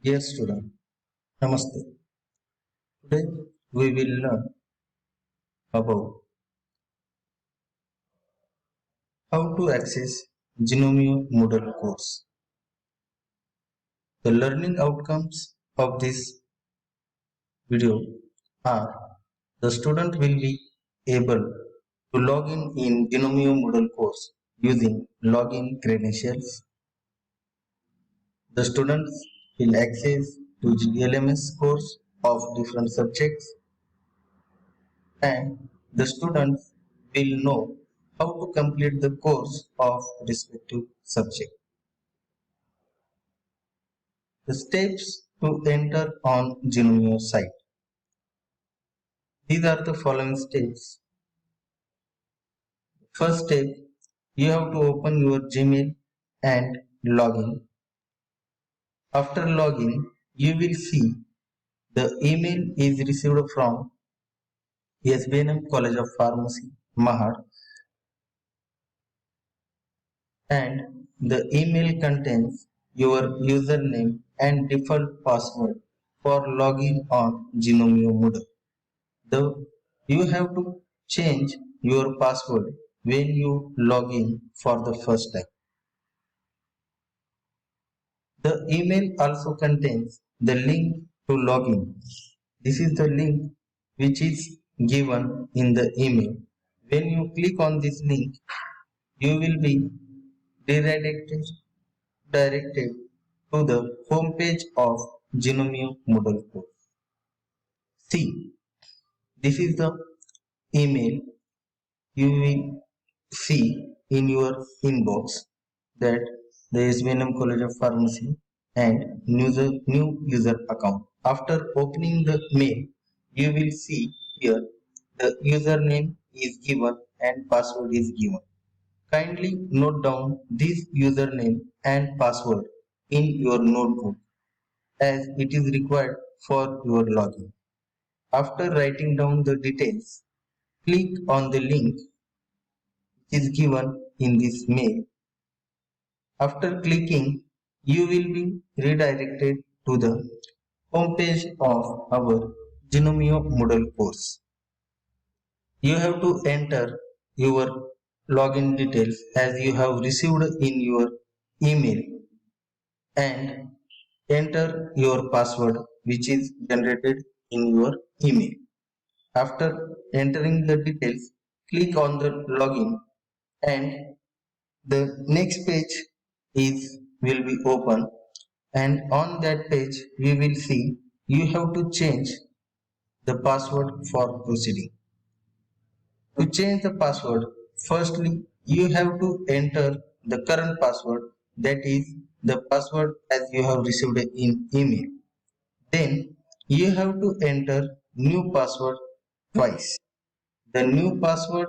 Dear student, Namaste. Today we will learn about how to access Genomio Moodle course. The learning outcomes of this video are the student will be able to log in Genomio Moodle course using login credentials. The students will access to GLMS course of different subjects and the students will know how to complete the course of respective subject. The steps to enter on Genomio site. These are the following steps. First step, you have to open your Gmail and login. After login, you will see the email is received from SBNM College of Pharmacy, Mahad, and the email contains your username and default password for login on Genomio Moodle. Though you have to change your password when you log in for the first time. The email also contains the link to login. This is the link which is given in the email. When you click on this link, you will be directed to the home page of Genomio Moodle course. See, this is the email you will see in your inbox that the SBNM College of Pharmacy and new user account. After opening the mail, you will see here the username is given and password is given. Kindly note down this username and password in your notebook as it is required for your login. After writing down the details, click on the link which is given in this mail. After clicking, you will be redirected to the home page of our Genomio Moodle course. You have to enter your login details as you have received in your email and enter your password which is generated in your email. After entering the details, click on the login and the next page is will be open, and on that page we will see you have to change the password for proceeding. To change the password, firstly you have to enter the current password, that is the password as you have received in email. Then you have to enter new password twice. The new password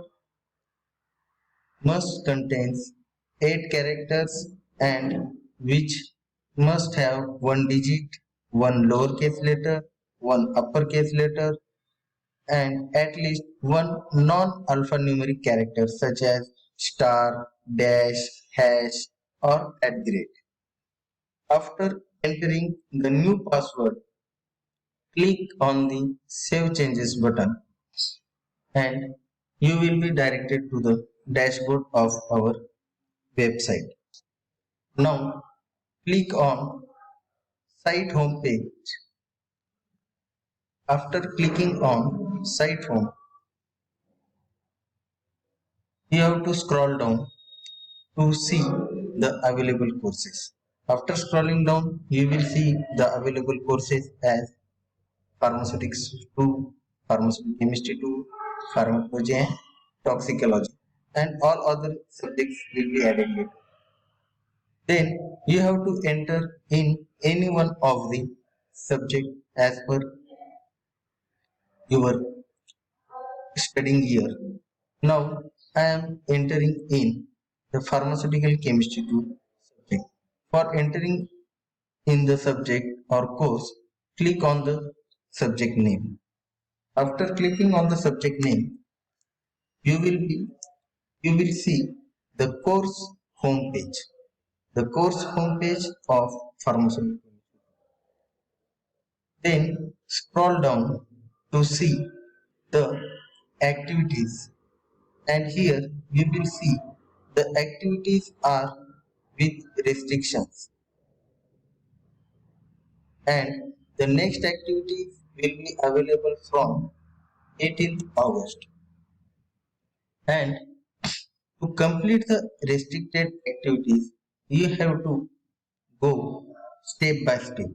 must contains 8 characters and which must have one digit, one lowercase letter, one uppercase letter, and at least one non-alphanumeric character such as star, dash, hash, or @. After entering the new password, click on the Save Changes button and you will be directed to the dashboard of our website. Now click on Site Home page. After clicking on Site Home, you have to scroll down to see the available courses. After scrolling down, you will see the available courses as Pharmaceutics 2, Pharmaceutical Chemistry 2, Pharmacology and Toxicology, and all other subjects will be added later. Then you have to enter in any one of the subject as per your studying year. Now I am entering in the pharmaceutical chemistry 2 subject. For entering in the subject or course, click on the subject name. After clicking on the subject name, you will see the course home page. The course home page of pharmaceutical. Then scroll down to see the activities, and here you will see the activities are with restrictions, and the next activities will be available from 18th August. And to complete the restricted activities, you have to go step by step.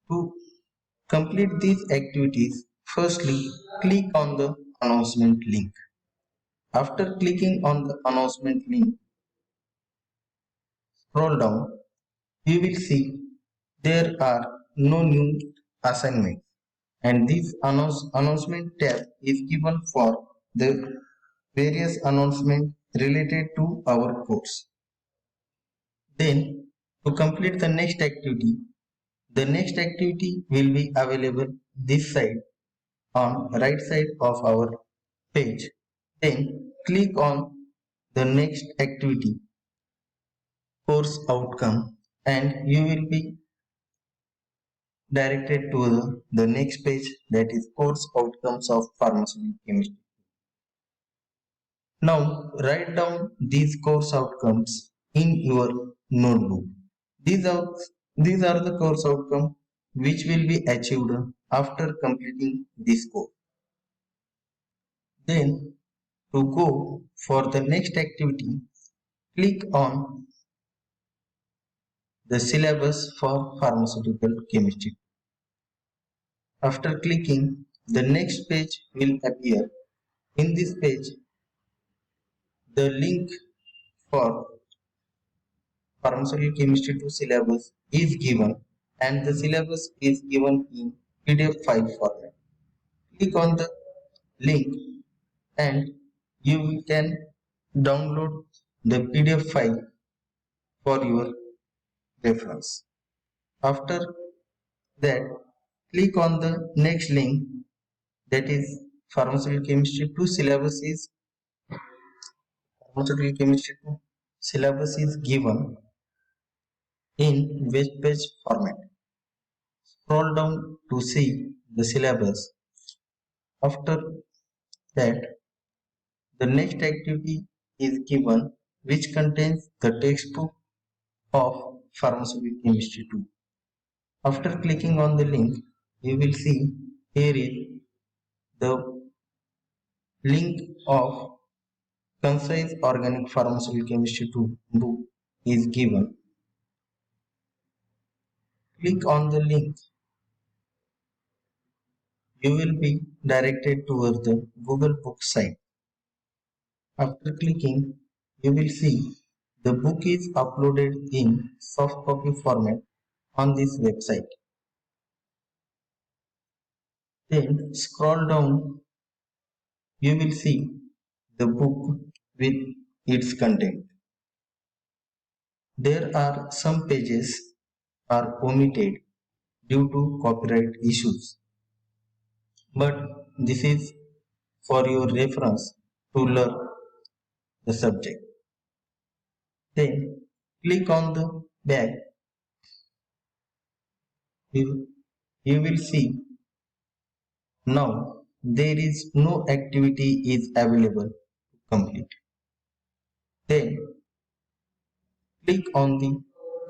To complete these activities, firstly click on the announcement link. After clicking on the announcement link, scroll down, you will see there are no new assignments, and this announcement tab is given for the various announcements related to our course. Then to complete the next activity will be available this side on right side of our page. Then click on the next activity, course outcome, and you will be directed to the next page, that is course outcomes of pharmaceutical chemistry. Now write down these course outcomes in your notebook. These are, these are the course outcomes which will be achieved after completing this course. Then to go for the next activity, click on the syllabus for pharmaceutical chemistry. After clicking, the next page will appear. In this page, the link for pharmaceutical chemistry 2 syllabus is given, and the syllabus is given in PDF file format. Click on the link and you can download the PDF file for your reference. After that, click on the next link, that is pharmaceutical chemistry 2 syllabus is given in web page format. Scroll down to see the syllabus. After that, the next activity is given, which contains the textbook of pharmaceutical chemistry 2. After clicking on the link, you will see here is the link of concise organic pharmaceutical chemistry 2 book is given. Click on the link. You will be directed towards the Google Books site. After clicking, you will see the book is uploaded in soft copy format on this website. Then scroll down, you will see the book with its content. There are some pages are omitted due to copyright issues, but this is for your reference to learn the subject. Then click on the back. You will see now there is no activity is available to complete. Then click on the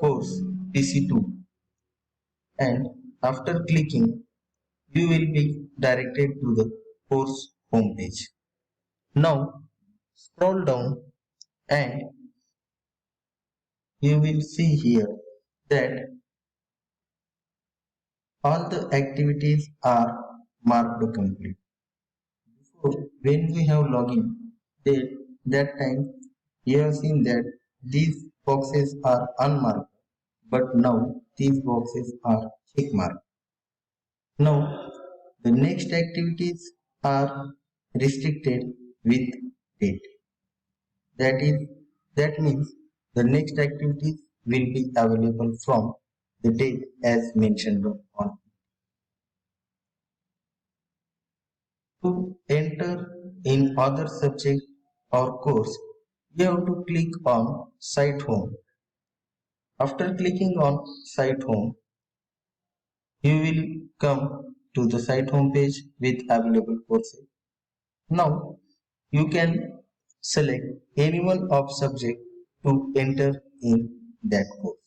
course PC2, and after clicking you will be directed to the course homepage. Now scroll down and you will see here that all the activities are marked complete. Before, when we have login, that time you have seen that these boxes are unmarked, but now these boxes are check marked. Now the next activities are restricted with date. That is, that means the next activities will be available from the date as mentioned on. To enter in other subject or course, you have to click on Site Home. After clicking on Site Home, you will come to the site homepage with available courses. Now you can select any one of subject to enter in that course.